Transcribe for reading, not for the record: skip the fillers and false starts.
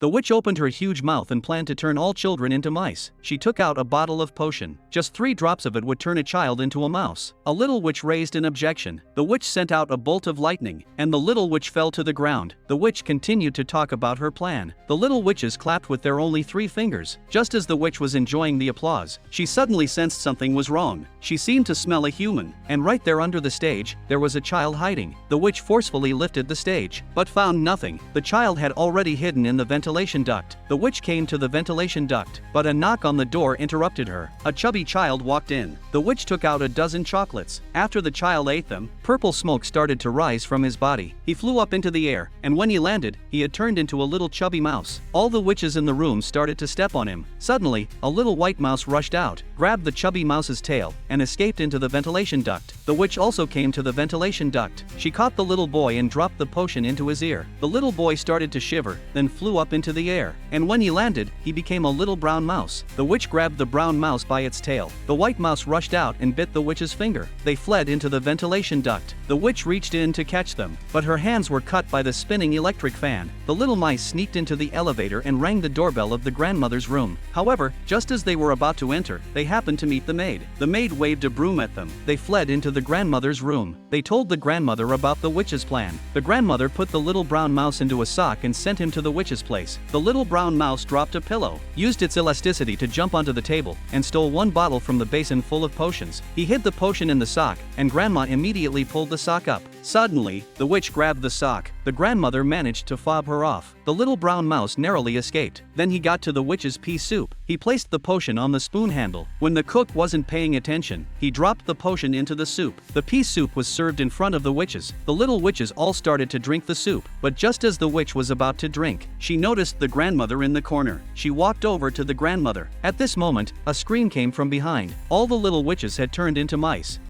The witch opened her huge mouth and planned to turn all children into mice. She took out a bottle of potion. Just 3 drops of it would turn a child into a mouse. A little witch raised an objection. The witch sent out a bolt of lightning, and the little witch fell to the ground. The witch continued to talk about her plan. The little witches clapped with their only 3 fingers. Just as the witch was enjoying the applause, she suddenly sensed something was wrong. She seemed to smell a human, and right there under the stage, there was a child hiding. The witch forcefully lifted the stage, but found nothing. The child had already hidden in the ventilation duct. The witch came to the ventilation duct, but a knock on the door interrupted her. A chubby child walked in. The witch took out a dozen chocolates. After the child ate them, purple smoke started to rise from his body. He flew up into the air, and when he landed, he had turned into a little chubby mouse. All the witches in the room started to step on him. Suddenly, a little white mouse rushed out, grabbed the chubby mouse's tail, and escaped into the ventilation duct. The witch also came to the ventilation duct. She caught the little boy and dropped the potion into his ear. The little boy started to shiver, then flew up into the air, and when he landed, he became a little brown mouse. The witch grabbed the brown mouse by its tail. The white mouse rushed out and bit the witch's finger. They fled into the ventilation duct. The witch reached in to catch them, but her hands were cut by the spinning electric fan. The little mice sneaked into the elevator and rang the doorbell of the grandmother's room. However, just as they were about to enter, they happened to meet the maid. The maid waved a broom at them. They fled into the grandmother's room. They told the grandmother about the witch's plan. The grandmother put the little brown mouse into a sock and sent him to the witch's place. The little brown mouse dropped a pillow, used its elasticity to jump onto the table, and stole 1 bottle from the basin full of potions. He hid the potion in the sock, and Grandma immediately pulled the sock up. Suddenly, the witch grabbed the sock. The grandmother managed to fob her off. The little brown mouse narrowly escaped. Then he got to the witch's pea soup. He placed the potion on the spoon handle. When the cook wasn't paying attention, he dropped the potion into the soup. The pea soup was served in front of the witches. The little witches all started to drink the soup, but just as the witch was about to drink, she noticed the grandmother in the corner. She walked over to the grandmother. At this moment, a scream came from behind. All the little witches had turned into mice.